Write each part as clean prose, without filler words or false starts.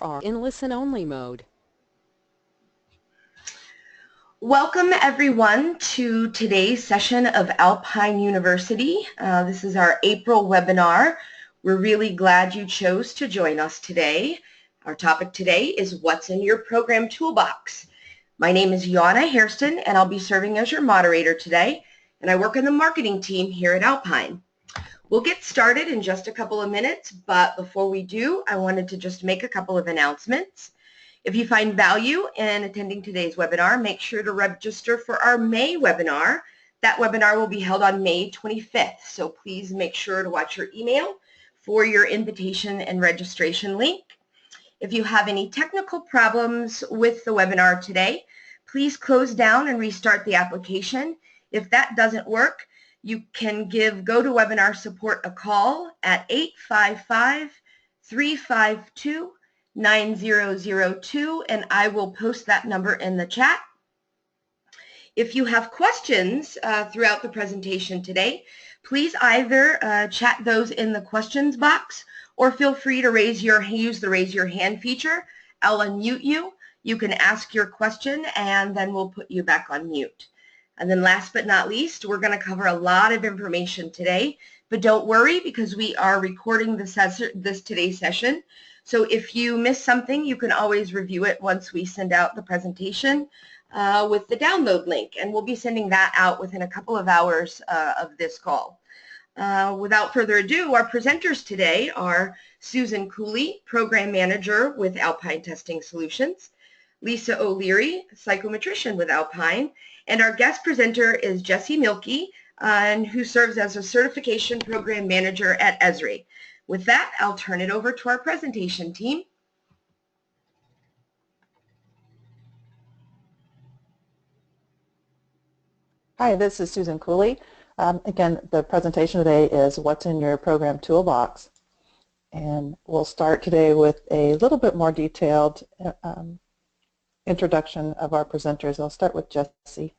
are in listen-only mode. Welcome everyone to today's session of Alpine University. This is our April webinar. We're really glad you chose to join us today. Our topic today is what's in your program toolbox. My name is Jana Hairston and I'll be serving as your moderator today, and I work in the marketing team here at Alpine. We'll get started in just a couple of minutes, but before we do, I wanted to just make a couple of announcements. If you find value in attending today's webinar, make sure to register for our May webinar. That webinar will be held on May 25th, so please make sure to watch your email for your invitation and registration link. If you have any technical problems with the webinar today, please close down and restart the application. If that doesn't work, you can give GoToWebinar support a call at 855-352-9002, and I will post that number in the chat. If you have questions throughout the presentation today, please either chat those in the questions box or feel free to use the raise your hand feature. I'll unmute you. You can ask your question and then we'll put you back on mute. And then last but not least, we're going to cover a lot of information today, but don't worry because we are recording today's session. So if you miss something, you can always review it once we send out the presentation with the download link, and we'll be sending that out within a couple of hours of this call. Without further ado, our presenters today are Susan Cooley, Program Manager with Alpine Testing Solutions, Lisa O'Leary, Psychometrician with Alpine, and our guest presenter is Jessie Mielke, who serves as a Certification Program Manager at Esri. With that, I'll turn it over to our presentation team. Hi, this is Susan Cooley. Again, the presentation today is what's in your program toolbox. And we'll start today with a little bit more detailed introduction of our presenters. I'll start with Jessie.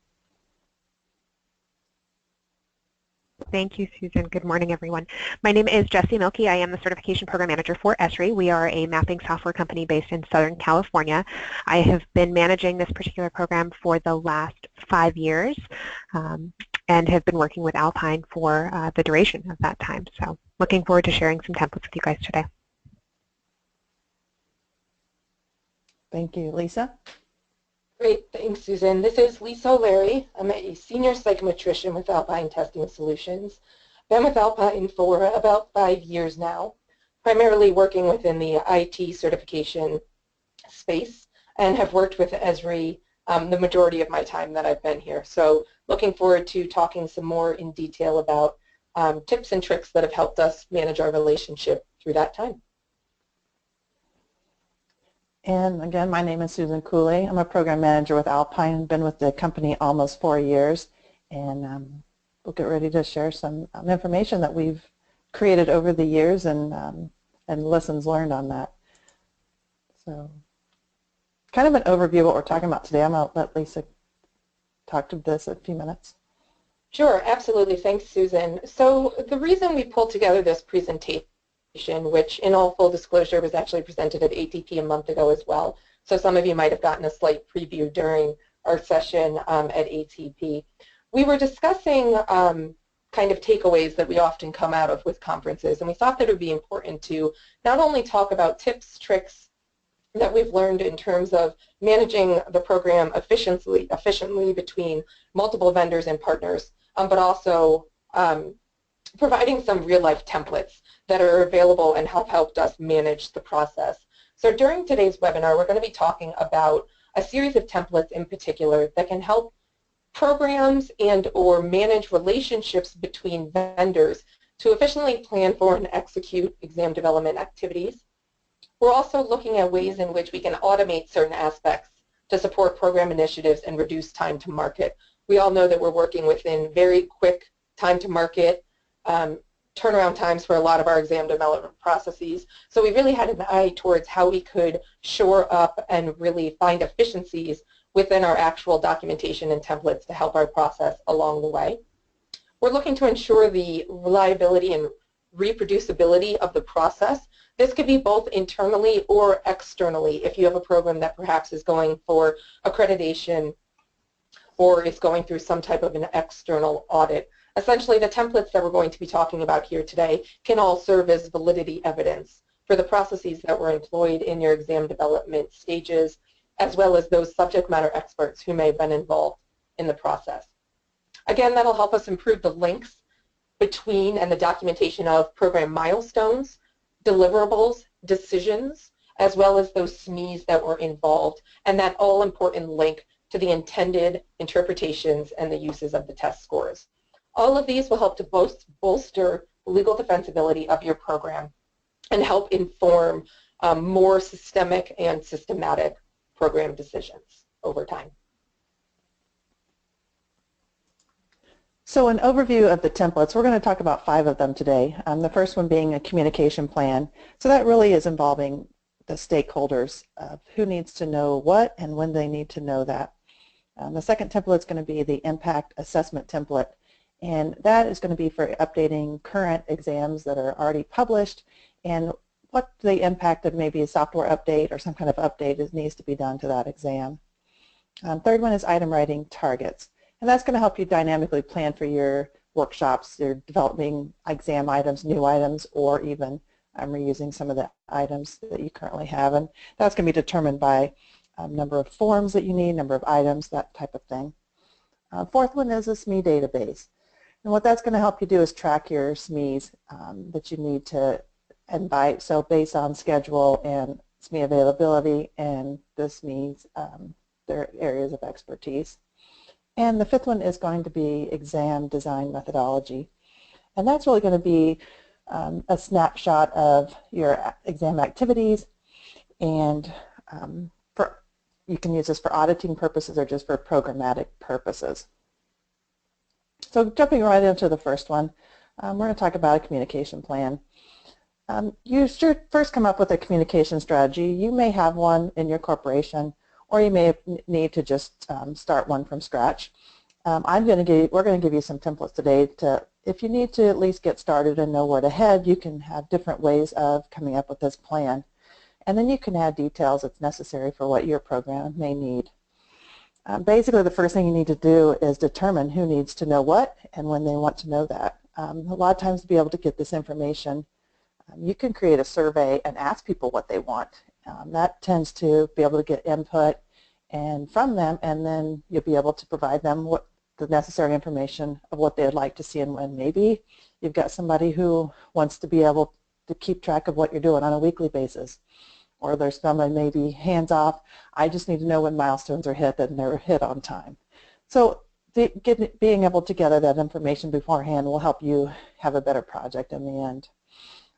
Thank you, Susan. Good morning, everyone. My name is Jessie Mielke. I am the Certification Program Manager for Esri. We are a mapping software company based in Southern California. I have been managing this particular program for the last 5 years and have been working with Alpine for the duration of that time. So looking forward to sharing some templates with you guys today. Thank you. Lisa? Great, thanks, Susan. This is Lisa O'Leary. I'm a senior psychometrician with Alpine Testing Solutions. Been with Alpine for about 5 years now, primarily working within the IT certification space, and have worked with Esri the majority of my time that I've been here. So looking forward to talking some more in detail about tips and tricks that have helped us manage our relationship through that time. And again, my name is Susan Cooley. I'm a program manager with Alpine. Been with the company almost 4 years, and we'll get ready to share some information that we've created over the years and lessons learned on that. So, kind of an overview of what we're talking about today. I'm going to let Lisa talk to this in a few minutes. Sure, absolutely. Thanks, Susan. So the reason we pulled together this presentation, which in all full disclosure was actually presented at ATP a month ago as well. So some of you might have gotten a slight preview during our session at ATP. We were discussing kind of takeaways that we often come out of with conferences, and we thought that it would be important to not only talk about tips, tricks that we've learned in terms of managing the program efficiently between multiple vendors and partners, but also providing some real-life templates that are available and have helped us manage the process. So during today's webinar, we're going to be talking about a series of templates in particular that can help programs and or manage relationships between vendors to efficiently plan for and execute exam development activities. We're also looking at ways in which we can automate certain aspects to support program initiatives and reduce time to market. We all know that we're working within very quick time to market turnaround times for a lot of our exam development processes. So we really had an eye towards how we could shore up and really find efficiencies within our actual documentation and templates to help our process along the way. We're looking to ensure the reliability and reproducibility of the process This could be both internally or externally if you have a program that perhaps is going for accreditation or is going through some type of an external audit. Essentially, the templates that we're going to be talking about here today can all serve as validity evidence for the processes that were employed in your exam development stages, as well as those subject matter experts who may have been involved in the process. Again, that'll help us improve the links between and the documentation of program milestones, deliverables, decisions, as well as those SMEs that were involved, and that all-important link to the intended interpretations and the uses of the test scores. All of these will help to bolster the legal defensibility of your program and help inform more systemic and systematic program decisions over time. So an overview of the templates, we're going to talk about 5 of them today. The first one being a communication plan. So that really is involving the stakeholders of who needs to know what and when they need to know that. The second template is going to be the impact assessment template, and that is going to be for updating current exams that are already published and what the impact of maybe a software update or some kind of update needs to be done to that exam. Third one is item writing targets, and that's going to help you dynamically plan for your workshops. You're developing exam items, new items, or even reusing some of the items that you currently have, and that's going to be determined by number of forms that you need, number of items, that type of thing. Fourth one is a SME database, and what that's going to help you do is track your SMEs that you need to invite, so based on schedule and SME availability and the SMEs, their areas of expertise. And the fifth one is going to be exam design methodology, and that's really going to be a snapshot of your exam activities, and you can use this for auditing purposes or just for programmatic purposes. So jumping right into the first one, we're going to talk about a communication plan. You should first come up with a communication strategy. You may have one in your corporation, or you may need to just start one from scratch. We're going to give you some templates today to, if you need to at least get started and know where to head, you can have different ways of coming up with this plan. And then you can add details that's necessary for what your program may need. Basically, the first thing you need to do is determine who needs to know what and when they want to know that. A lot of times to be able to get this information, you can create a survey and ask people what they want. That tends to be able to get input and from them, and then you'll be able to provide them what the necessary information of what they'd like to see and when. Maybe you've got somebody who wants to be able to keep track of what you're doing on a weekly basis. Or there's somebody maybe hands-off, I just need to know when milestones are hit and they're hit on time. So being able to gather that information beforehand will help you have a better project in the end.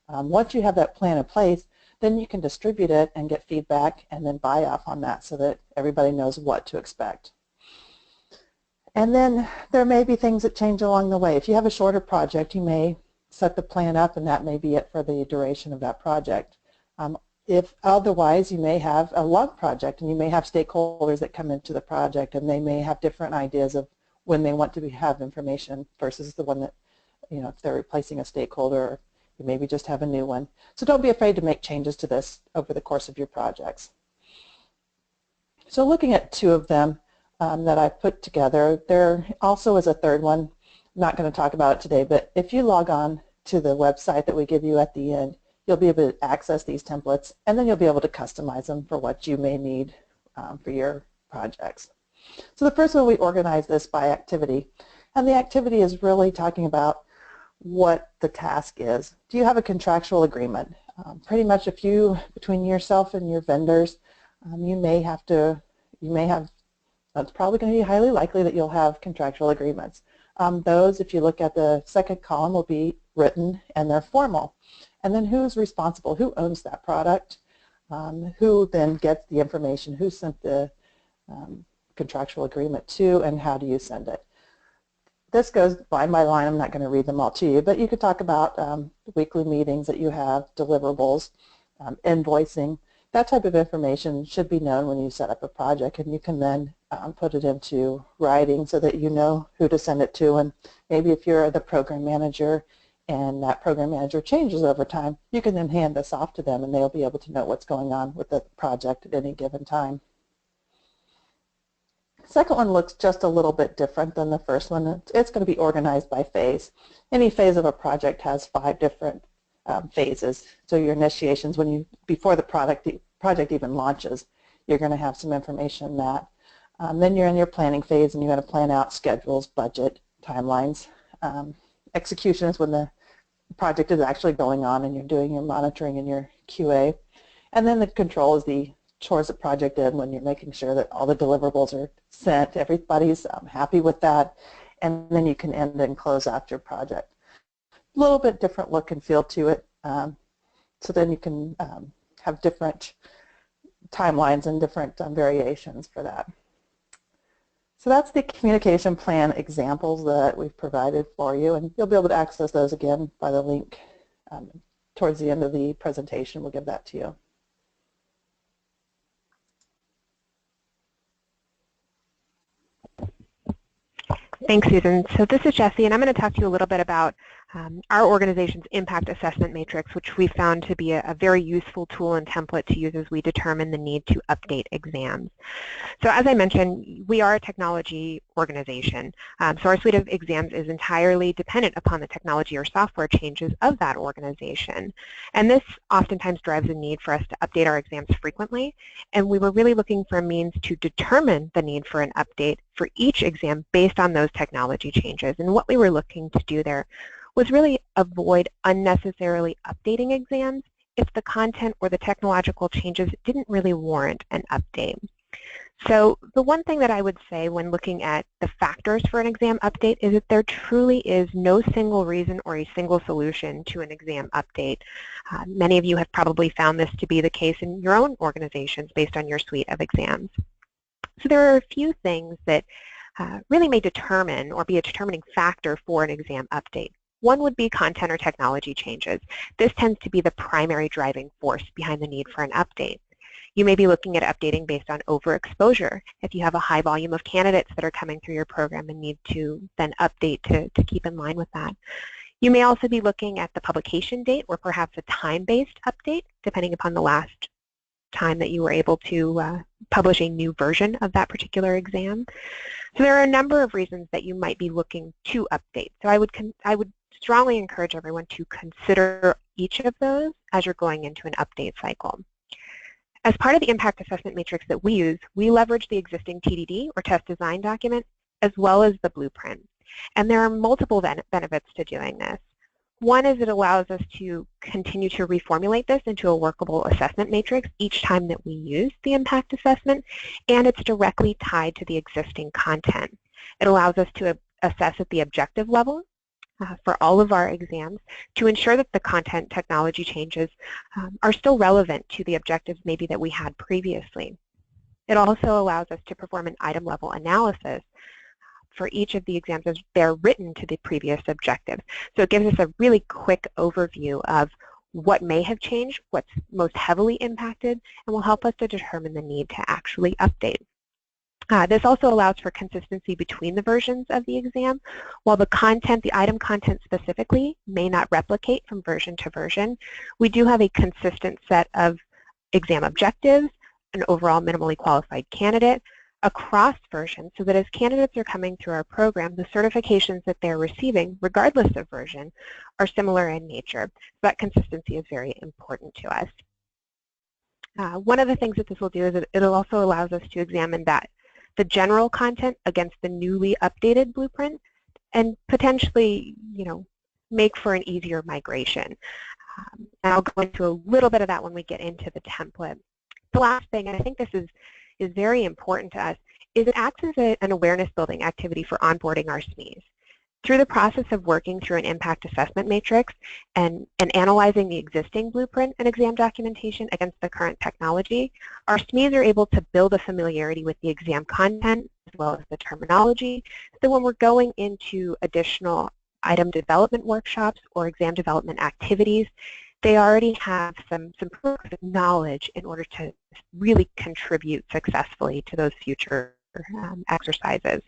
Once you have that plan in place, then you can distribute it and get feedback and then buy off on that so that everybody knows what to expect. And then there may be things that change along the way. If you have a shorter project, you may set the plan up and that may be it for the duration of that project. If otherwise, you may have a long project and you may have stakeholders that come into the project and they may have different ideas of when they want to have information versus the one that, if they're replacing a stakeholder, or you maybe just have a new one. So don't be afraid to make changes to this over the course of your projects. So looking at 2 of them that I put together, there also is a third one. I'm not going to talk about it today, but if you log on to the website that we give you at the end, you'll be able to access these templates, and then you'll be able to customize them for what you may need for your projects. So the first one, we organize this by activity, and the activity is really talking about what the task is. Do you have a contractual agreement? Pretty much between yourself and your vendors, that's probably going to be highly likely that you'll have contractual agreements. Those, if you look at the second column, will be written and they're formal. And then who's responsible? Who owns that product? Who then gets the information? Who sent the contractual agreement to, and how do you send it? This goes line by line. I'm not going to read them all to you, but you could talk about weekly meetings that you have, deliverables, invoicing. That type of information should be known when you set up a project, and you can then put it into writing so that you know who to send it to. And maybe if you're the program manager and that program manager changes over time, you can then hand this off to them and they'll be able to know what's going on with the project at any given time. The second one looks just a little bit different than the first one. It's going to be organized by phase. Any phase of a project has 5 different phases. So your initiations, before the project even launches, you're going to have some information in that. Then you're in your planning phase and you're going to plan out schedules, budget, timelines. Execution is when the project is actually going on and you're doing your monitoring and your QA. And then the control is towards the project end when you're making sure that all the deliverables are sent, everybody's happy with that, and then you can end and close out your project. A little bit different look and feel to it, so then you can have different timelines and different variations for that. So that's the communication plan examples that we've provided for you, and you'll be able to access those again by the link towards the end of the presentation. We'll give that to you. Thanks, Susan. So this is Jessie, and I'm going to talk to you a little bit about our organization's impact assessment matrix, which we found to be a very useful tool and template to use as we determine the need to update exams. So as I mentioned, we are a technology organization, so our suite of exams is entirely dependent upon the technology or software changes of that organization. And this oftentimes drives a need for us to update our exams frequently, and we were really looking for a means to determine the need for an update for each exam based on those technology changes. And what we were looking to do there was really avoid unnecessarily updating exams if the content or the technological changes didn't really warrant an update. So the one thing that I would say when looking at the factors for an exam update is that there truly is no single reason or a single solution to an exam update. Many of you have probably found this to be the case in your own organizations based on your suite of exams. So there are a few things that really may determine or be a determining factor for an exam update. One would be content or technology changes. This tends to be the primary driving force behind the need for an update. You may be looking at updating based on overexposure. If you have a high volume of candidates that are coming through your program and need to then update to keep in line with that. You may also be looking at the publication date or perhaps a time-based update, depending upon the last time that you were able to publish a new version of that particular exam. So there are a number of reasons that you might be looking to update. So I would strongly encourage everyone to consider each of those as you're going into an update cycle. As part of the impact assessment matrix that we use, we leverage the existing TDD or test design document as well as the blueprint. And there are multiple benefits to doing this. One is it allows us to continue to reformulate this into a workable assessment matrix each time that we use the impact assessment, and it's directly tied to the existing content. It allows us to assess at the objective level for all of our exams to ensure that the content technology changes are still relevant to the objectives maybe that we had previously. It also allows us to perform an item level analysis for each of the exams as they're written to the previous objective. So it gives us a really quick overview of what may have changed, what's most heavily impacted, and will help us to determine the need to actually update. This also allows for consistency between the versions of the exam. While the content, the item content specifically, may not replicate from version to version, we do have a consistent set of exam objectives, an overall minimally qualified candidate, across versions, so that as candidates are coming through our program, the certifications that they're receiving, regardless of version, are similar in nature. So that consistency is very important to us. One of the things that this will do is it also allows us to examine the general content against the newly updated blueprint and potentially, make for an easier migration. And I'll go into a little bit of that when we get into the template. The last thing, and I think this is very important to us, is it acts as an awareness building activity for onboarding our SMEs. Through the process of working through an impact assessment matrix and analyzing the existing blueprint and exam documentation against the current technology, our SMEs are able to build a familiarity with the exam content as well as the terminology, so when we're going into additional item development workshops or exam development activities, they already have some knowledge in order to really contribute successfully to those future exercises.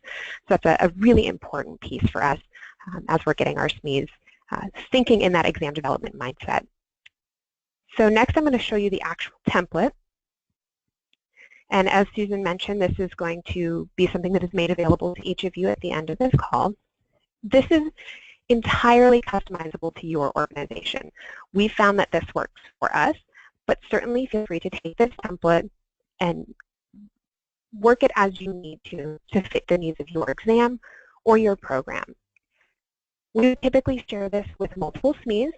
So that's a really important piece for us as we're getting our SMEs thinking in that exam development mindset. So next I'm going to show you the actual template. And as Susan mentioned, this is going to be something that is made available to each of you at the end of this call. This is entirely customizable to your organization. We found that this works for us, but certainly feel free to take this template and work it as you need to fit the needs of your exam or your program. We typically share this with multiple SMEs.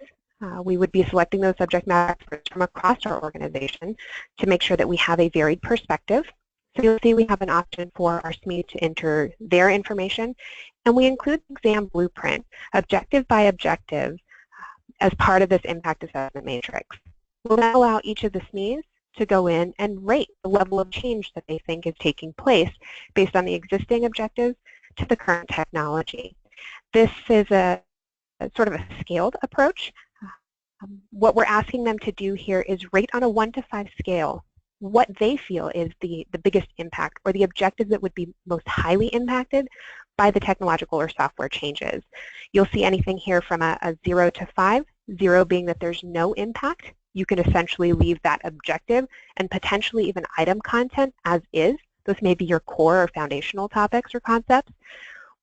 We would be selecting those subject matter experts from across our organization to make sure that we have a varied perspective. So you'll see we have an option for our SME to enter their information, and we include the exam blueprint, objective by objective, as part of this impact assessment matrix. We'll now allow each of the SMEs to go in and rate the level of change that they think is taking place based on the existing objectives to the current technology. This is a sort of a scaled approach. What we're asking them to do here is rate on a 1 to 5 scale what they feel is the biggest impact or the objectives that would be most highly impacted by the technological or software changes. You'll see anything here from a 0 to 5, 0 being that there's no impact. You can essentially leave that objective and potentially even item content as is. Those may be your core or foundational topics or concepts.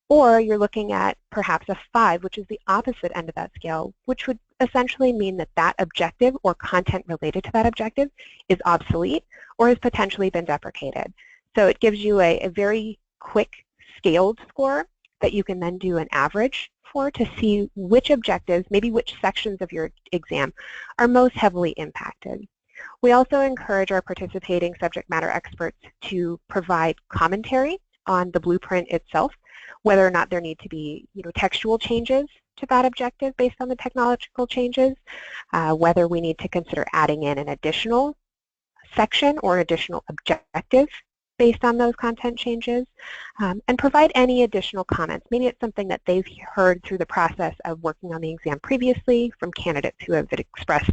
Or you're looking at perhaps a 5, which is the opposite end of that scale, which would essentially mean that that objective or content related to that objective is obsolete or has potentially been deprecated. So it gives you a very quick scaled score that you can then do an average for to see which objectives, maybe which sections of your exam are most heavily impacted. We also encourage our participating subject matter experts to provide commentary on the blueprint itself, whether or not there need to be textual changes to that objective based on the technological changes, whether we need to consider adding in an additional section or an additional objective based on those content changes, and provide any additional comments. Maybe it's something that they've heard through the process of working on the exam previously from candidates who have expressed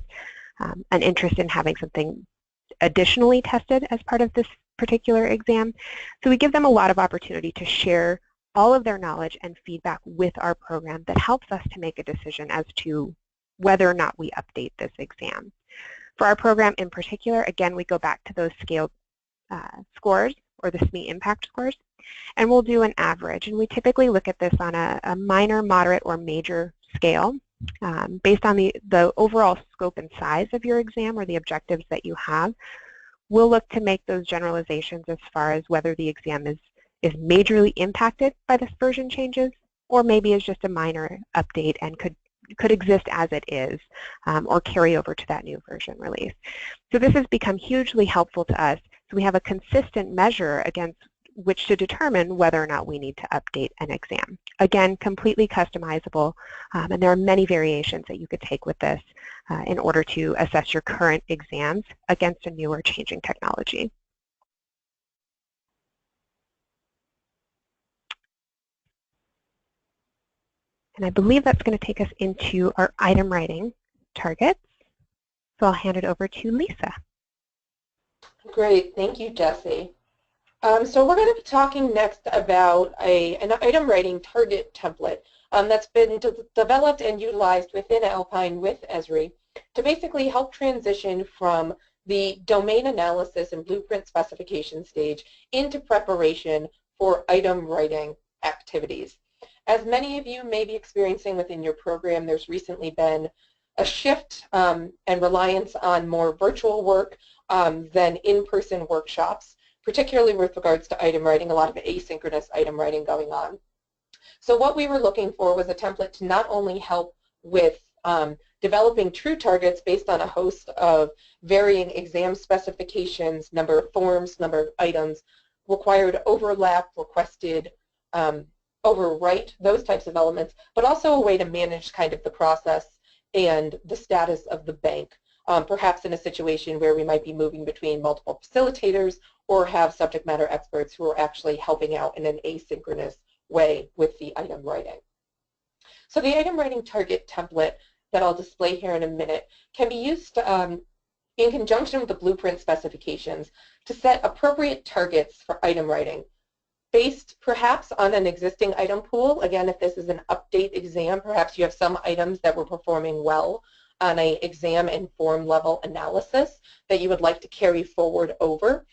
an interest in having something additionally tested as part of this particular exam. So we give them a lot of opportunity to share all of their knowledge and feedback with our program that helps us to make a decision as to whether or not we update this exam. For our program in particular, again, we go back to those scaled scores or the SME impact scores, and we'll do an average. And we typically look at this on a minor, moderate, or major scale based on the overall scope and size of your exam or the objectives that you have. We'll look to make those generalizations as far as whether the exam is majorly impacted by the version changes, or maybe is just a minor update and could exist as it is, or carry over to that new version release. So this has become hugely helpful to us. So we have a consistent measure against which to determine whether or not we need to update an exam. Again, completely customizable, and there are many variations that you could take with this in order to assess your current exams against a newer changing technology. And I believe that's going to take us into our item writing targets. So I'll hand it over to Lisa. Great, thank you, Jessie. So we're going to be talking next about an item writing target template that's been developed and utilized within Alpine with Esri to basically help transition from the domain analysis and blueprint specification stage into preparation for item writing activities. As many of you may be experiencing within your program, there's recently been a shift and reliance on more virtual work than in-person workshops, particularly with regards to item writing, a lot of asynchronous item writing going on. So what we were looking for was a template to not only help with developing true targets based on a host of varying exam specifications, number of forms, number of items, required overlap, requested overwrite, those types of elements, but also a way to manage kind of the process and the status of the bank, perhaps in a situation where we might be moving between multiple facilitators or have subject matter experts who are actually helping out in an asynchronous way with the item writing. So the item writing target template that I'll display here in a minute can be used in conjunction with the blueprint specifications to set appropriate targets for item writing. based perhaps on an existing item pool. Again, if this is an update exam, perhaps you have some items that were performing well on a exam and form level analysis that you would like to carry forward over.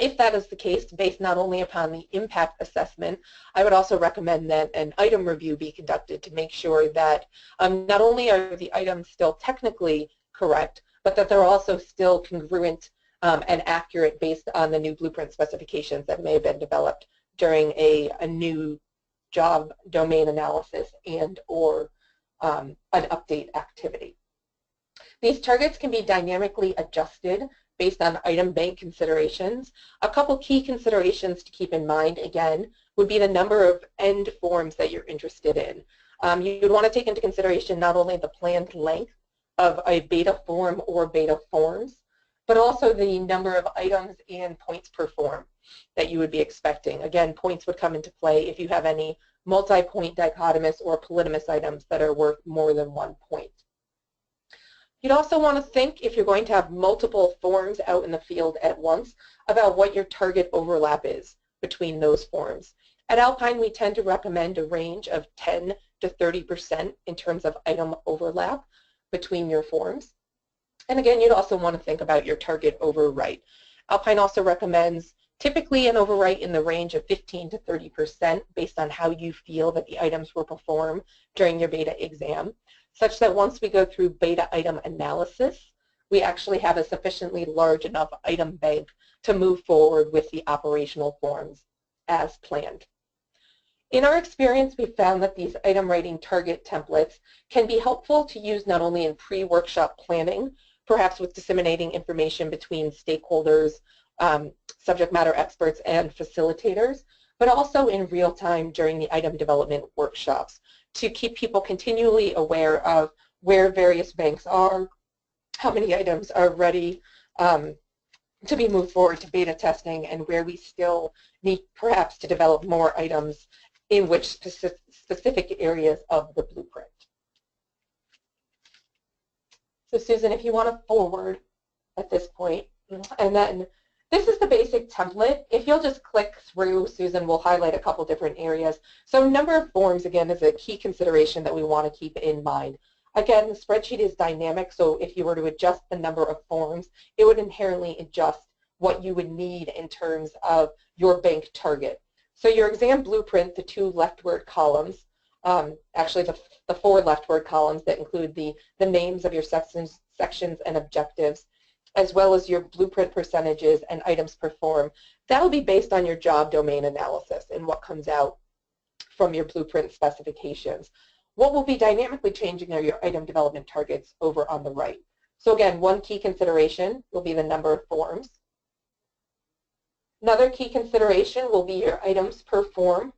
If that is the case, based not only upon the impact assessment, I would also recommend that an item review be conducted to make sure that not only are the items still technically correct, but that they're also still congruent and accurate based on the new blueprint specifications that may have been developed during a new job domain analysis and or an update activity. These targets can be dynamically adjusted based on item bank considerations. A couple key considerations to keep in mind, again, would be the number of end forms that you're interested in. You'd want to take into consideration not only the planned length of a beta form or beta forms, but also the number of items and points per form that you would be expecting. Again, points would come into play if you have any multi-point dichotomous or polytomous items that are worth more than 1 point. You'd also want to think, if you're going to have multiple forms out in the field at once, about what your target overlap is between those forms. At Alpine, we tend to recommend a range of 10 to 30% in terms of item overlap between your forms. And again, you'd also want to think about your target overwrite. Alpine also recommends typically an overwrite in the range of 15 to 30% based on how you feel that the items will perform during your beta exam, such that once we go through beta item analysis, we actually have a sufficiently large enough item bank to move forward with the operational forms as planned. In our experience, we've found that these item rating target templates can be helpful to use not only in pre-workshop planning, perhaps with disseminating information between stakeholders, subject matter experts, and facilitators, but also in real time during the item development workshops to keep people continually aware of where various banks are, how many items are ready to be moved forward to beta testing, and where we still need perhaps to develop more items in which specific areas of the blueprint. So Susan, if you want to forward at this point, and then this is the basic template. If you'll just click through, Susan will highlight a couple different areas. So number of forms, again, is a key consideration that we want to keep in mind. Again, the spreadsheet is dynamic, so if you were to adjust the number of forms, it would inherently adjust what you would need in terms of your bank target. So your exam blueprint, the 2 leftward columns, actually the 4 leftward columns that include the names of your sections and objectives, as well as your blueprint percentages and items per form, that will be based on your job domain analysis and what comes out from your blueprint specifications. What will be dynamically changing are your item development targets over on the right. So again, one key consideration will be the number of forms. Another key consideration will be your items per form.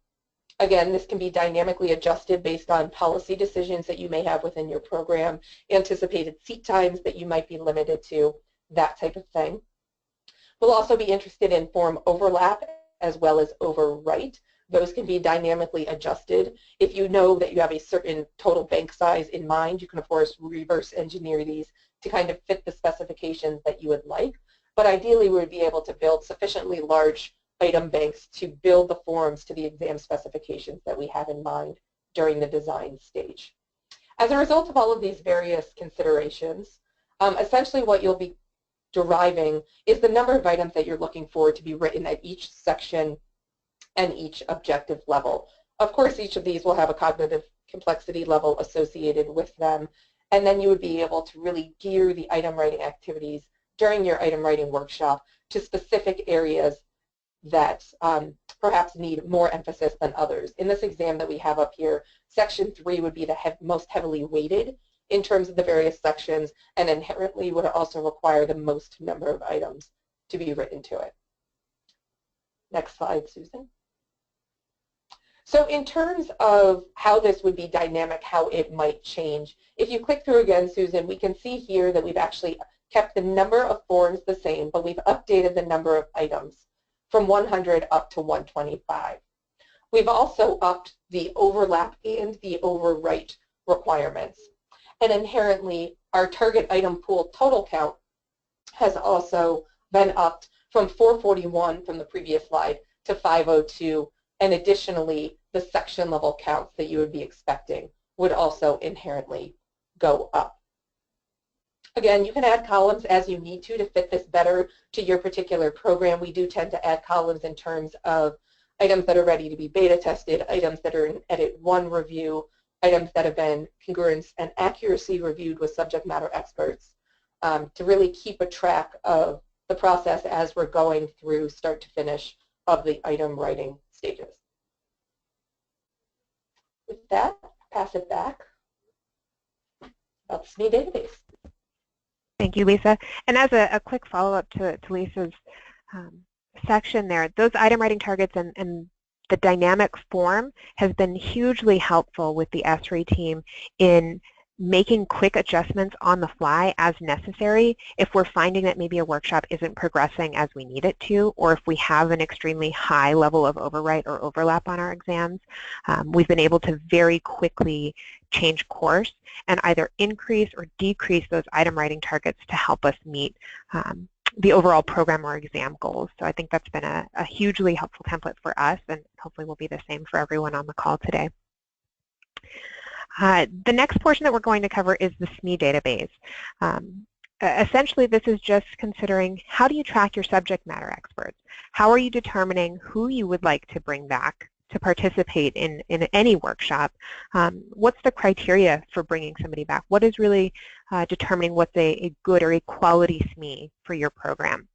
Again, this can be dynamically adjusted based on policy decisions that you may have within your program, anticipated seat times that you might be limited to, that type of thing. We'll also be interested in form overlap as well as overwrite. Those can be dynamically adjusted. If you know that you have a certain total bank size in mind, you can of course reverse engineer these to kind of fit the specifications that you would like. But ideally, we would be able to build sufficiently large item banks to build the forms to the exam specifications that we have in mind during the design stage. As a result of all of these various considerations, essentially what you'll be deriving is the number of items that you're looking for to be written at each section and each objective level. Of course, each of these will have a cognitive complexity level associated with them, and then you would be able to really gear the item writing activities during your item writing workshop to specific areas that perhaps need more emphasis than others. In this exam that we have up here, section 3 would be the most heavily weighted in terms of the various sections, and inherently would also require the most number of items to be written to it. Next slide, Susan. So in terms of how this would be dynamic, how it might change, if you click through again, Susan, we can see here that we've actually kept the number of forms the same, but we've updated the number of items from 100 up to 125. We've also upped the overlap and the overwrite requirements. And inherently, our target item pool total count has also been upped from 441 from the previous slide to 502, and additionally, the section level counts that you would be expecting would also inherently go up. Again, you can add columns as you need to fit this better to your particular program. We do tend to add columns in terms of items that are ready to be beta tested, items that are in edit 1 review, items that have been congruence and accuracy reviewed with subject matter experts, to really keep a track of the process as we're going through start to finish of the item writing stages. With that, pass it back about SME Database. Thank you, Lisa. And as a quick follow-up to Lisa's section there, those item writing targets and the dynamic form has been hugely helpful with the SRE team in making quick adjustments on the fly as necessary if we're finding that maybe a workshop isn't progressing as we need it to, or if we have an extremely high level of overwrite or overlap on our exams. We've been able to very quickly change course and either increase or decrease those item writing targets to help us meet the overall program or exam goals. So I think that's been a hugely helpful template for us, and hopefully will be the same for everyone on the call today. The next portion that we're going to cover is the SME database. Essentially, this is just considering how do you track your subject matter experts? How are you determining who you would like to bring back to participate in any workshop? What's the criteria for bringing somebody back? What is really determining what's a good or a quality SME for your program?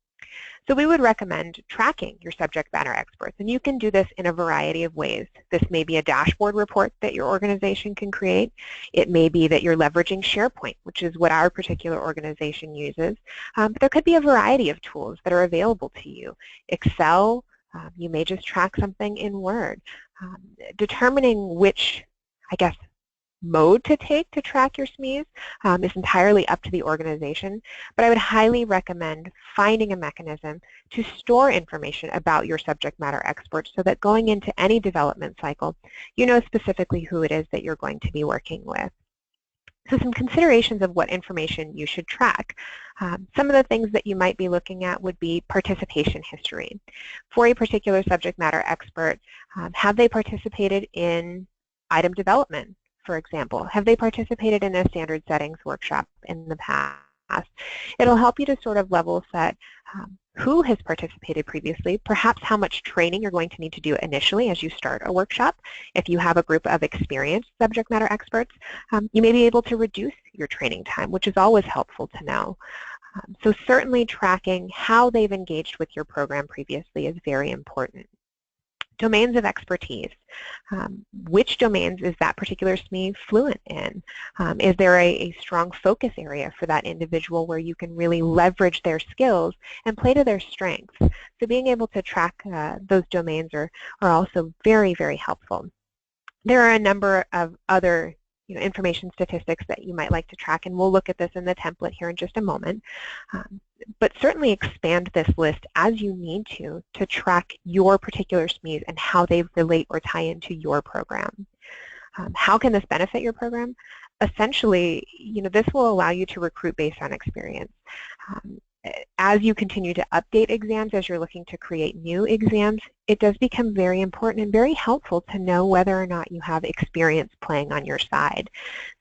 So we would recommend tracking your subject matter experts, and you can do this in a variety of ways. This may be a dashboard report that your organization can create. It may be that you're leveraging SharePoint, which is what our particular organization uses. But there could be a variety of tools that are available to you. Excel, you may just track something in Word. Determining which, I guess, mode to take to track your SMEs is entirely up to the organization, but I would highly recommend finding a mechanism to store information about your subject matter experts so that going into any development cycle, you know specifically who it is that you're going to be working with. So some considerations of what information you should track. Some of the things that you might be looking at would be participation history. For a particular subject matter expert, have they participated in item development? For example, have they participated in a standard settings workshop in the past? It'll help you to sort of level set who has participated previously, perhaps how much training you're going to need to do initially as you start a workshop. If you have a group of experienced subject matter experts, you may be able to reduce your training time, which is always helpful to know. So certainly tracking how they've engaged with your program previously is very important. Domains of expertise. Which domains is that particular SME fluent in? Is there a strong focus area for that individual where you can really leverage their skills and play to their strengths? So being able to track those domains are also very, very helpful. There are a number of other information statistics that you might like to track, and we'll look at this in the template here in just a moment. But certainly expand this list as you need to track your particular SMEs and how they relate or tie into your program. How can this benefit your program? Essentially, this will allow you to recruit based on experience. As you continue to update exams, as you're looking to create new exams, it does become very important and very helpful to know whether or not you have experience playing on your side.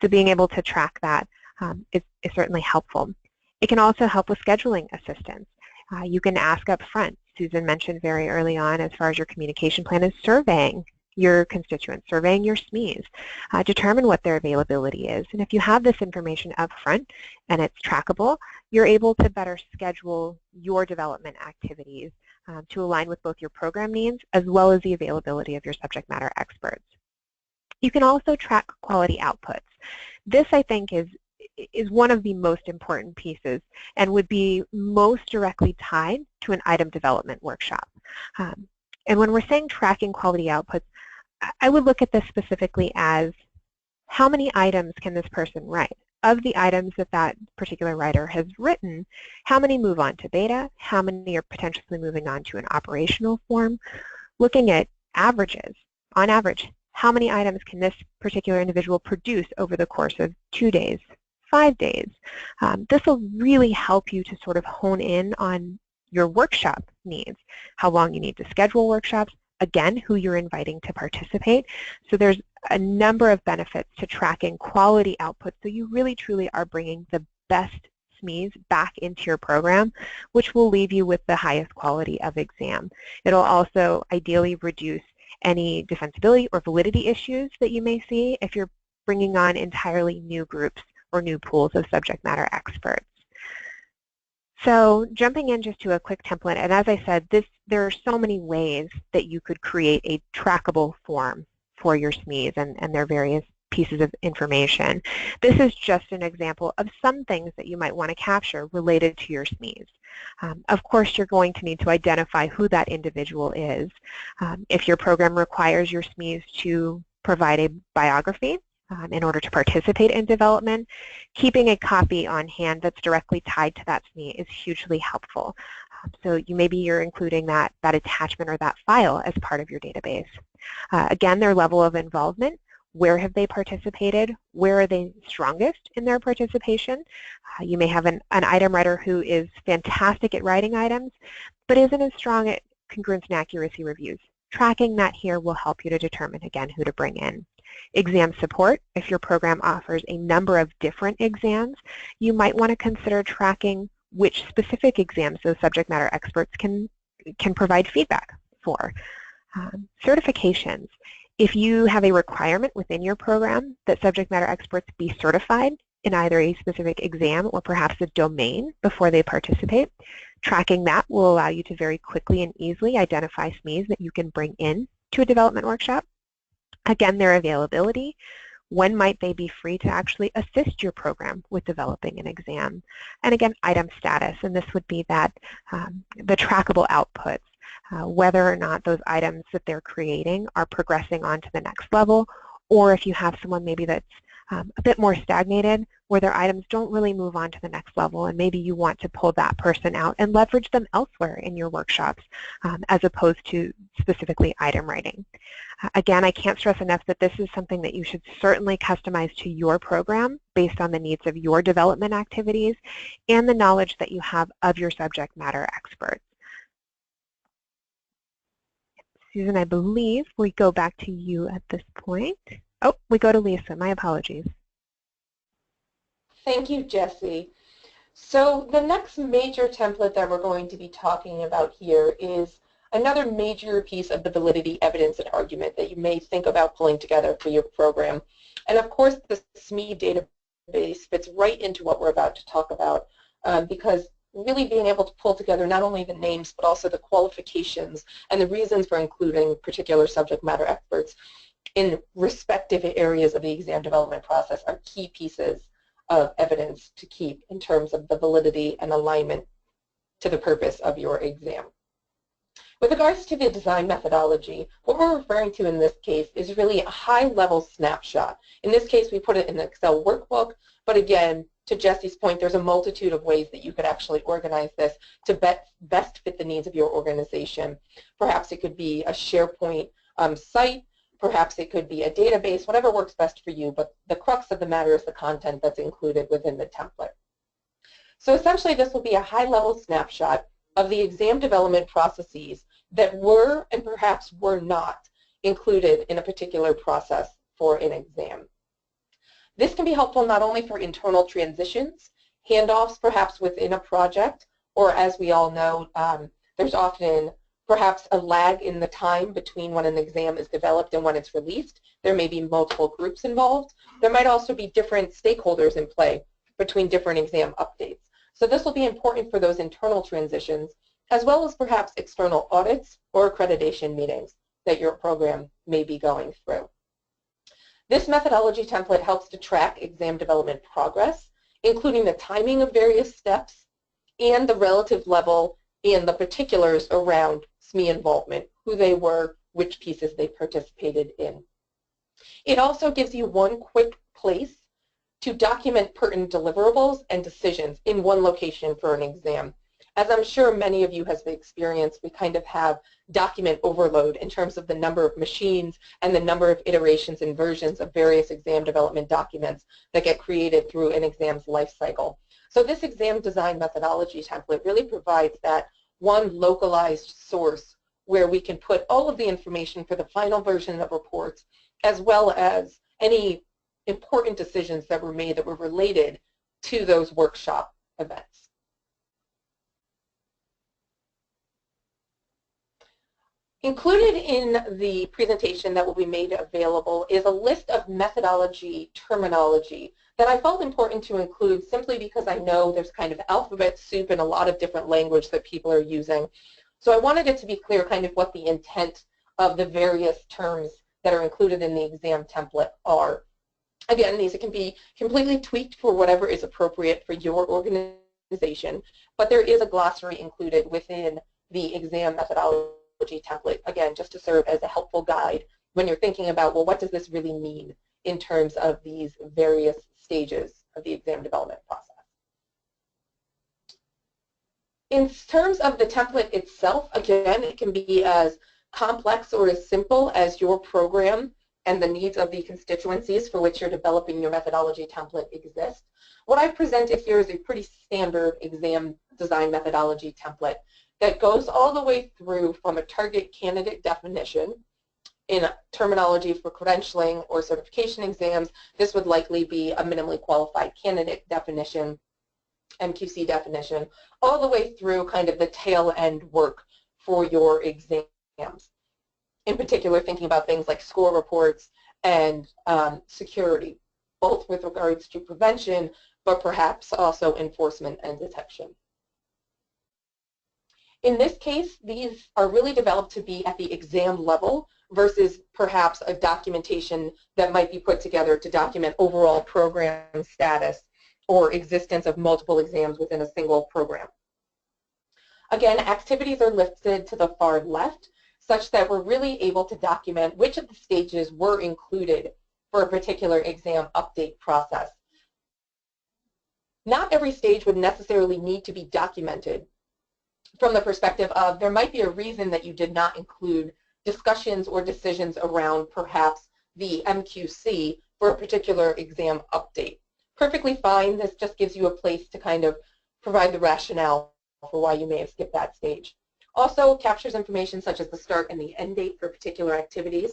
So being able to track that is certainly helpful. It can also help with scheduling assistance. You can ask up front. Susan mentioned very early on, as far as your communication plan is surveying your constituents, surveying your SMEs, determine what their availability is. And if you have this information up front and it's trackable, you're able to better schedule your development activities to align with both your program needs as well as the availability of your subject matter experts. You can also track quality outputs. This, I think, is one of the most important pieces and would be most directly tied to an item development workshop. And when we're saying tracking quality outputs, I would look at this specifically as how many items can this person write? Of the items that that particular writer has written, how many move on to beta? How many are potentially moving on to an operational form? Looking at averages. On average, how many items can this particular individual produce over the course of 2 days, 5 days? This will really help you to sort of hone in on your workshop needs, how long you need to schedule workshops, again, who you're inviting to participate. So there's a number of benefits to tracking quality output, so you really truly are bringing the best SMEs back into your program, which will leave you with the highest quality of exam. It'll also ideally reduce any defensibility or validity issues that you may see if you're bringing on entirely new groups or new pools of subject matter experts. So jumping in just to a quick template, and as I said, there are so many ways that you could create a trackable form for your SMEs and their various pieces of information. This is just an example of some things that you might want to capture related to your SMEs. Of course, you're going to need to identify who that individual is. If your program requires your SMEs to provide a biography, in order to participate in development, keeping a copy on hand that's directly tied to that SME is hugely helpful. So maybe you're including that attachment or that file as part of your database. Again, their level of involvement, where have they participated, where are they strongest in their participation. You may have an item writer who is fantastic at writing items, but isn't as strong at congruence and accuracy reviews. Tracking that here will help you to determine, again, who to bring in. Exam support, if your program offers a number of different exams, you might want to consider tracking which specific exams those subject matter experts can provide feedback for. Certifications, if you have a requirement within your program that subject matter experts be certified in either a specific exam or perhaps a domain before they participate, tracking that will allow you to very quickly and easily identify SMEs that you can bring in to a development workshop. Again, their availability, when might they be free to actually assist your program with developing an exam? And again, item status, and this would be that the trackable outputs, whether or not those items that they're creating are progressing on to the next level, or if you have someone maybe that's a bit more stagnated, where their items don't really move on to the next level, and maybe you want to pull that person out and leverage them elsewhere in your workshops as opposed to specifically item writing. Again, I can't stress enough that this is something that you should certainly customize to your program based on the needs of your development activities and the knowledge that you have of your subject matter experts. Susan, I believe we go back to you at this point. Oh, we go to Lisa. My apologies. Thank you, Jessie. So the next major template that we're going to be talking about here is another major piece of the validity evidence and argument that you may think about pulling together for your program. And of course, the SME database fits right into what we're about to talk about because really being able to pull together not only the names but also the qualifications and the reasons for including particular subject matter experts in respective areas of the exam development process are key pieces of evidence to keep in terms of the validity and alignment to the purpose of your exam. With regards to the design methodology, what we're referring to in this case is really a high-level snapshot. In this case, we put it in an Excel workbook, but again, to Jessie's point, there's a multitude of ways that you could actually organize this to best fit the needs of your organization. Perhaps it could be a SharePoint site, perhaps it could be a database, whatever works best for you, but the crux of the matter is the content that's included within the template. So essentially, this will be a high-level snapshot of the exam development processes that were and perhaps were not included in a particular process for an exam. This can be helpful not only for internal transitions, handoffs perhaps within a project, or as we all know, there's often perhaps a lag in the time between when an exam is developed and when it's released. There may be multiple groups involved. There might also be different stakeholders in play between different exam updates. So this will be important for those internal transitions, as well as perhaps external audits or accreditation meetings that your program may be going through. This methodology template helps to track exam development progress, including the timing of various steps and the relative level and the particulars around SME involvement, who they were, which pieces they participated in. It also gives you one quick place to document pertinent deliverables and decisions in one location for an exam. As I'm sure many of you have experienced, we kind of have document overload in terms of the number of machines and the number of iterations and versions of various exam development documents that get created through an exam's life cycle. So this exam design methodology template really provides that one localized source where we can put all of the information for the final version of reports, as well as any important decisions that were made that were related to those workshop events. Included in the presentation that will be made available is a list of methodology terminology that I felt important to include simply because I know there's kind of alphabet soup and a lot of different language that people are using. So I wanted it to be clear kind of what the intent of the various terms that are included in the exam template are. Again, these can be completely tweaked for whatever is appropriate for your organization, but there is a glossary included within the exam methodology template, again, just to serve as a helpful guide when you're thinking about, well, what does this really mean in terms of these various stages of the exam development process. In terms of the template itself, again, it can be as complex or as simple as your program and the needs of the constituencies for which you're developing your methodology template exist. What I've presented here is a pretty standard exam design methodology template that goes all the way through from a target candidate definition. In terminology for credentialing or certification exams, this would likely be a minimally qualified candidate definition, MQC definition, all the way through kind of the tail end work for your exams. In particular, thinking about things like score reports and security, both with regards to prevention, but perhaps also enforcement and detection. In this case, these are really developed to be at the exam level versus perhaps a documentation that might be put together to document overall program status or existence of multiple exams within a single program. Again, activities are listed to the far left such that we're really able to document which of the stages were included for a particular exam update process. Not every stage would necessarily need to be documented from the perspective of there might be a reason that you did not include discussions or decisions around perhaps the MQC for a particular exam update. Perfectly fine. This just gives you a place to kind of provide the rationale for why you may have skipped that stage. Also captures information such as the start and the end date for particular activities.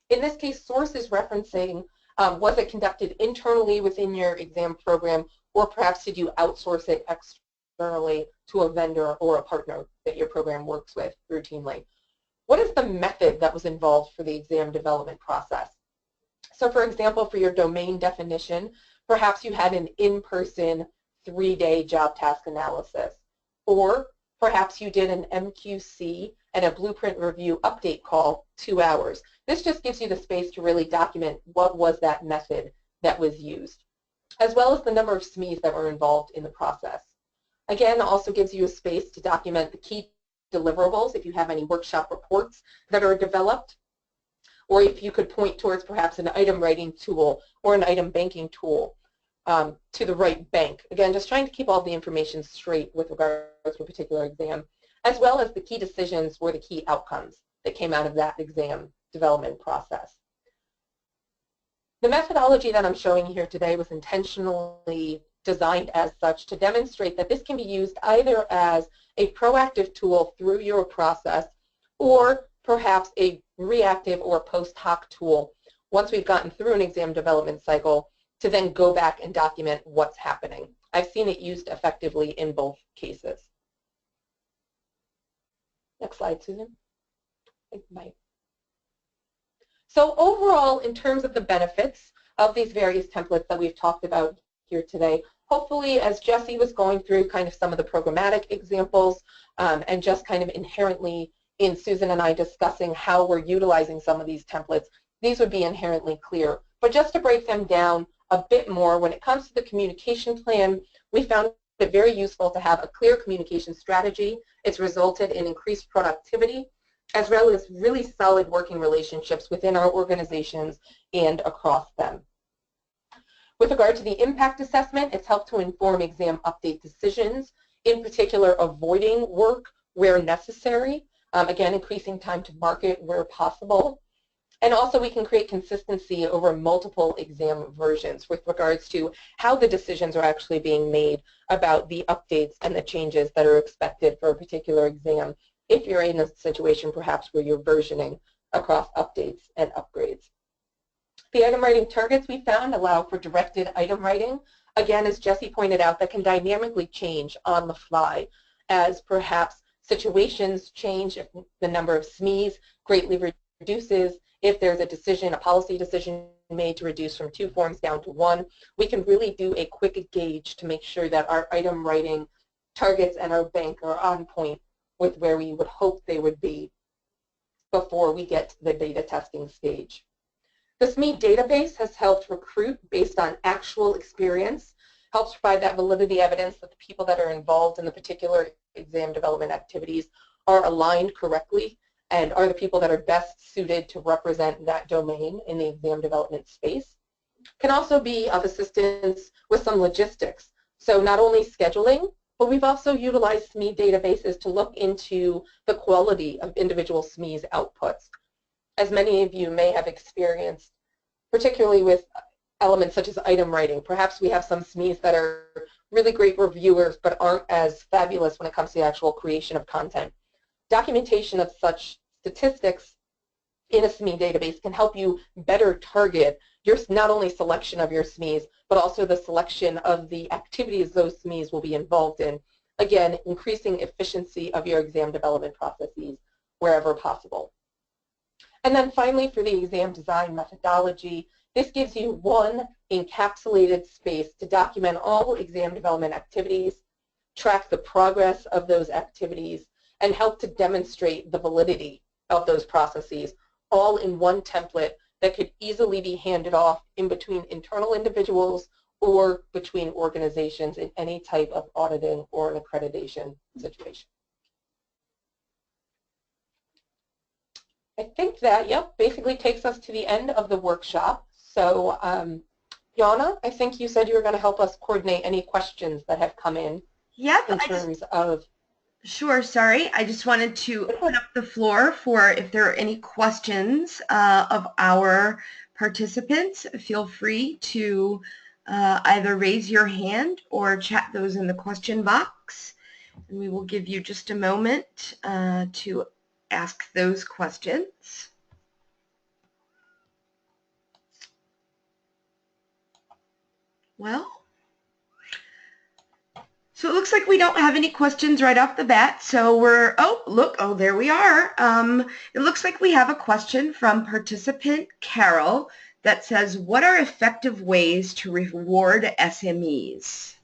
In this case, source is referencing was it conducted internally within your exam program, or perhaps did you outsource it externally to a vendor or a partner that your program works with routinely. What is the method that was involved for the exam development process? So for example, for your domain definition, perhaps you had an in-person 3-day job task analysis, or perhaps you did an MQC and a blueprint review update call 2 hours. This just gives you the space to really document what was that method that was used, as well as the number of SMEs that were involved in the process. Again, also gives you a space to document the key deliverables if you have any workshop reports that are developed, or if you could point towards perhaps an item writing tool or an item banking tool to the right bank. Again, just trying to keep all the information straight with regards to a particular exam, as well as the key decisions or the key outcomes that came out of that exam development process. The methodology that I'm showing here today was intentionally designed as such to demonstrate that this can be used either as a proactive tool through your process or perhaps a reactive or post hoc tool once we've gotten through an exam development cycle to then go back and document what's happening. I've seen it used effectively in both cases. Next slide, Susan. So overall, in terms of the benefits of these various templates that we've talked about here today, hopefully as Jesse was going through kind of some of the programmatic examples and just kind of inherently in Susan and I discussing how we're utilizing some of these templates, these would be inherently clear. But just to break them down a bit more, when it comes to the communication plan, we found it very useful to have a clear communication strategy. It's resulted in increased productivity, as well as really solid working relationships within our organizations and across them. With regard to the impact assessment, it's helped to inform exam update decisions, in particular avoiding work where necessary, again, increasing time to market where possible. And also we can create consistency over multiple exam versions with regards to how the decisions are actually being made about the updates and the changes that are expected for a particular exam if you're in a situation perhaps where you're versioning across updates and upgrades. The item writing targets we found allow for directed item writing. Again, as Jesse pointed out, that can dynamically change on the fly as perhaps situations change, if the number of SMEs greatly reduces, if there's a decision, a policy decision made to reduce from 2 forms down to 1, we can really do a quick gauge to make sure that our item writing targets and our bank are on point with where we would hope they would be before we get to the beta testing stage. The SME database has helped recruit based on actual experience, helps provide that validity evidence that the people that are involved in the particular exam development activities are aligned correctly and are the people that are best suited to represent that domain in the exam development space. Can also be of assistance with some logistics. So not only scheduling, but we've also utilized SME databases to look into the quality of individual SME's outputs. As many of you may have experienced, particularly with elements such as item writing, perhaps we have some SMEs that are really great reviewers but aren't as fabulous when it comes to the actual creation of content. Documentation of such statistics in a SME database can help you better target your not only selection of your SMEs, but also the selection of the activities those SMEs will be involved in. Again, increasing efficiency of your exam development processes wherever possible. And then finally, for the exam design methodology, this gives you one encapsulated space to document all exam development activities, track the progress of those activities, and help to demonstrate the validity of those processes, all in one template that could easily be handed off in between internal individuals or between organizations in any type of auditing or an accreditation situation. I think that, yep, basically takes us to the end of the workshop. So, Jana, I think you said you were going to help us coordinate any questions that have come in terms of... Sure, sorry. I just wanted to open up the floor for if there are any questions of our participants. Feel free to either raise your hand or chat those in the question box. And we will give you just a moment to ask those questions. Well, so it looks like we don't have any questions right off the bat, so we're, oh, there we are. It looks like we have a question from participant Carol that says, what are effective ways to reward SMEs?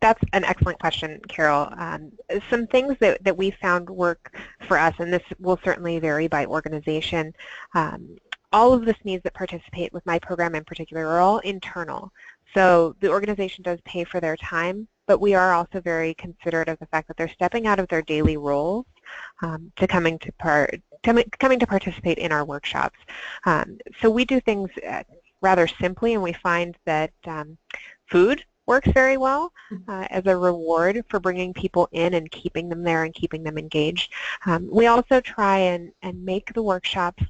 That's an excellent question, Carol. Some things that we found work for us, and this will certainly vary by organization, all of the SMEs that participate with my program in particular are all internal. So the organization does pay for their time, but we are also very considerate of the fact that they're stepping out of their daily roles to coming to participate in our workshops. So we do things rather simply, and we find that food works very well as a reward for bringing people in and keeping them there and keeping them engaged. We also try and make the workshops,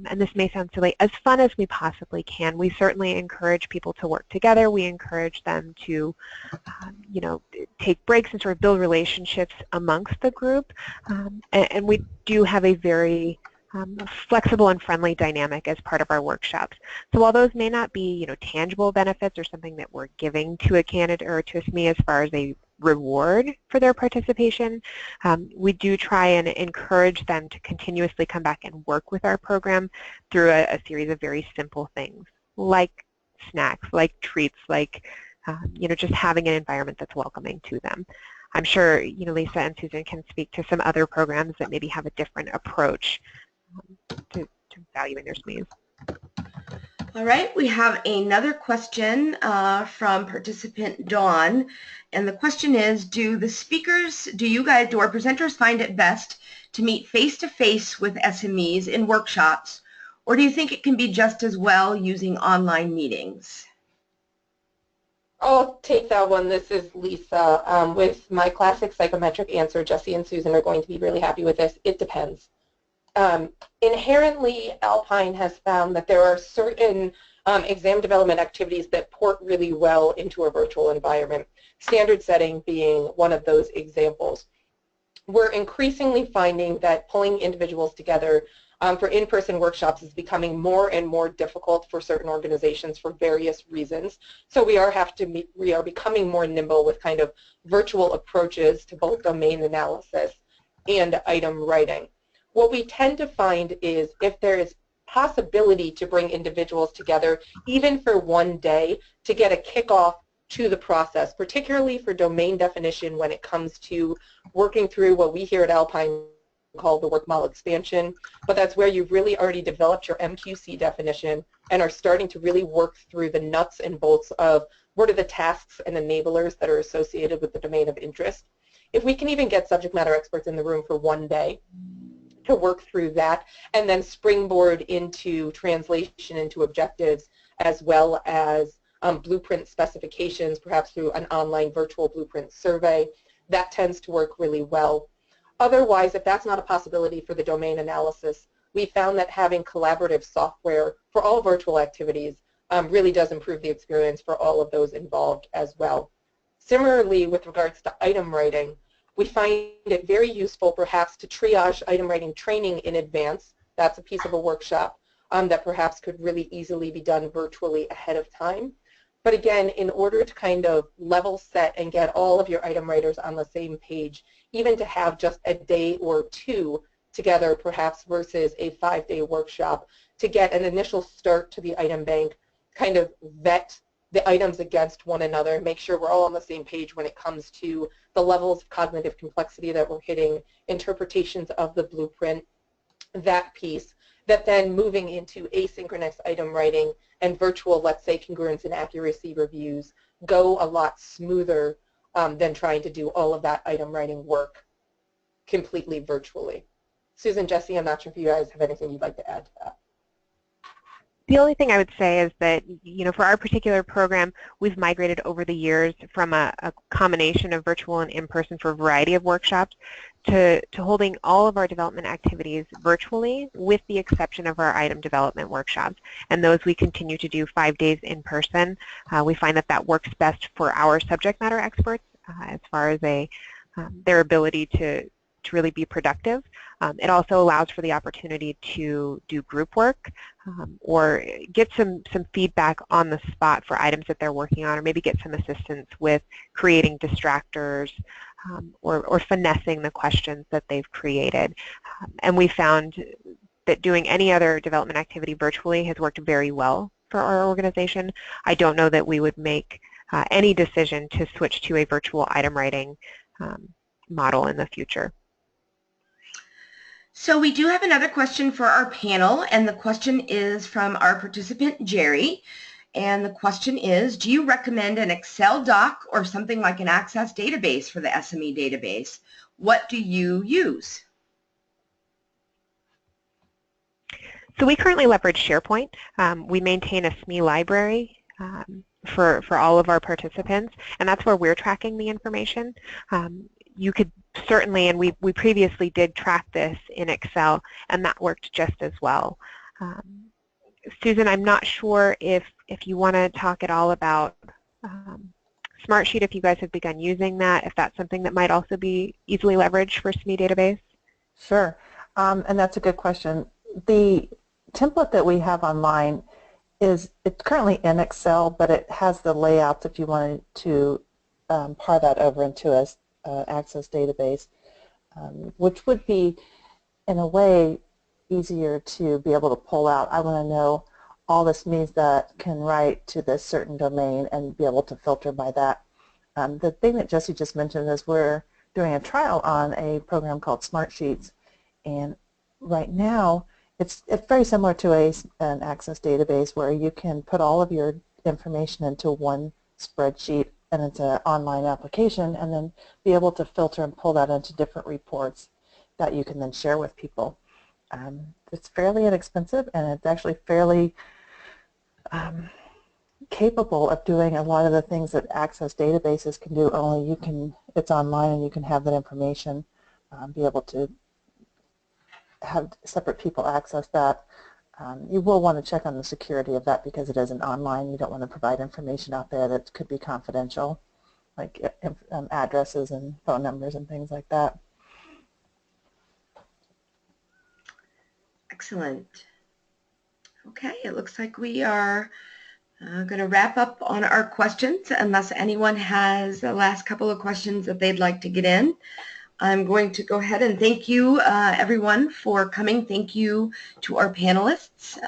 and this may sound silly, as fun as we possibly can. We certainly encourage people to work together. We encourage them to, you know, take breaks and sort of build relationships amongst the group. And we do have a very flexible and friendly dynamic as part of our workshops. So while those may not be, you know, tangible benefits or something that we're giving to a candidate or to a SME as far as a reward for their participation, we do try and encourage them to continuously come back and work with our program through a series of very simple things like snacks, like treats, like you know, just having an environment that's welcoming to them. I'm sure, you know, Lisa and Susan can speak to some other programs that maybe have a different approach to valuing their SMEs. All right, we have another question from participant Dawn, and the question is, do our presenters find it best to meet face-to-face with SMEs in workshops, or do you think it can be just as well using online meetings? I'll take that one. This is Lisa. With my classic psychometric answer, Jesse and Susan are going to be really happy with this. It depends. Inherently, Alpine has found that there are certain exam development activities that port really well into a virtual environment, standard setting being one of those examples. We're increasingly finding that pulling individuals together for in-person workshops is becoming more and more difficult for certain organizations for various reasons. So we are becoming more nimble with kind of virtual approaches to both domain analysis and item writing. What we tend to find is if there is possibility to bring individuals together, even for one day, to get a kickoff to the process, particularly for domain definition when it comes to working through what we here at Alpine call the work model expansion, but that's where you've really already developed your MQC definition and are starting to really work through the nuts and bolts of what are the tasks and enablers that are associated with the domain of interest. If we can even get subject matter experts in the room for one day to work through that and then springboard into translation into objectives as well as blueprint specifications, perhaps through an online virtual blueprint survey, that tends to work really well. Otherwise, if that's not a possibility for the domain analysis, we found that having collaborative software for all virtual activities really does improve the experience for all of those involved as well. Similarly, with regards to item writing, we find it very useful perhaps to triage item writing training in advance. That's a piece of a workshop that perhaps could really easily be done virtually ahead of time. But again, in order to kind of level set and get all of your item writers on the same page, even to have just a day or two together perhaps versus a 5-day workshop to get an initial start to the item bank, kind of vet the items against one another, make sure we're all on the same page when it comes to the levels of cognitive complexity that we're hitting, interpretations of the blueprint, that piece, that then moving into asynchronous item writing and virtual, let's say, congruence and accuracy reviews go a lot smoother than trying to do all of that item writing work completely virtually. Susan, Jesse, I'm not sure if you guys have anything you'd like to add to that. The only thing I would say is that, for our particular program, we've migrated over the years from a combination of virtual and in-person for a variety of workshops to holding all of our development activities virtually with the exception of our item development workshops. And those we continue to do 5 days in person. We find that that works best for our subject matter experts as far as their ability to really be productive. It also allows for the opportunity to do group work or get some feedback on the spot for items that they're working on, or maybe get some assistance with creating distractors or finessing the questions that they've created. And we found that doing any other development activity virtually has worked very well for our organization. I don't know that we would make any decision to switch to a virtual item writing model in the future. So we do have another question for our panel, and the question is from our participant, Jerry. And the question is, do you recommend an Excel doc or something like an Access database for the SME database? What do you use? So we currently leverage SharePoint. We maintain a SME library for all of our participants, and that's where we're tracking the information. You could certainly, and we previously did track this in Excel, and that worked just as well. Susan, I'm not sure if you want to talk at all about Smartsheet, if you guys have begun using that, if that's something that might also be easily leveraged for SME database. Sure, and that's a good question. The template that we have online it's currently in Excel, but it has the layouts if you wanted to par that over into a Access database, which would be, in a way, easier to be able to pull out. I want to know all the SMEs that can write to this certain domain and be able to filter by that. The thing that Jesse just mentioned is we're doing a trial on a program called Smartsheets, and right now it's very similar to an Access database where you can put all of your information into one spreadsheet, and it's an online application, and then be able to filter and pull that into different reports that you can then share with people. It's fairly inexpensive, and it's actually fairly capable of doing a lot of the things that Access databases can do, only you can, it's online and you can have that information, be able to have separate people access that. You will want to check on the security of that because it isn't online. You don't want to provide information out there that could be confidential, like addresses and phone numbers and things like that. Excellent. Okay, it looks like we are going to wrap up on our questions unless anyone has the last couple of questions that they'd like to get in. I'm going to go ahead and thank you everyone for coming. Thank you to our panelists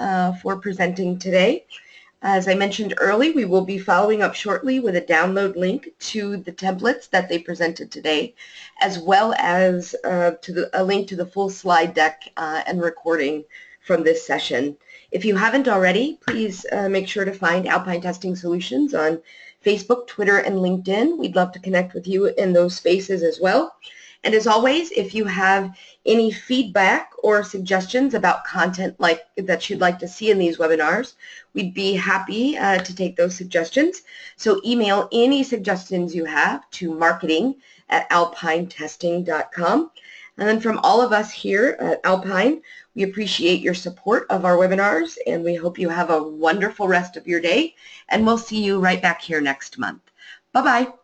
for presenting today. As I mentioned early, we will be following up shortly with a download link to the templates that they presented today, as well as a link to the full slide deck and recording from this session. If you haven't already, please make sure to find Alpine Testing Solutions on Facebook, Twitter, and LinkedIn. We'd love to connect with you in those spaces as well. And as always, if you have any feedback or suggestions about content that you'd like to see in these webinars, we'd be happy to take those suggestions. So email any suggestions you have to marketing@alpinetesting.com. And then from all of us here at Alpine, we appreciate your support of our webinars, and we hope you have a wonderful rest of your day. And we'll see you right back here next month. Bye-bye.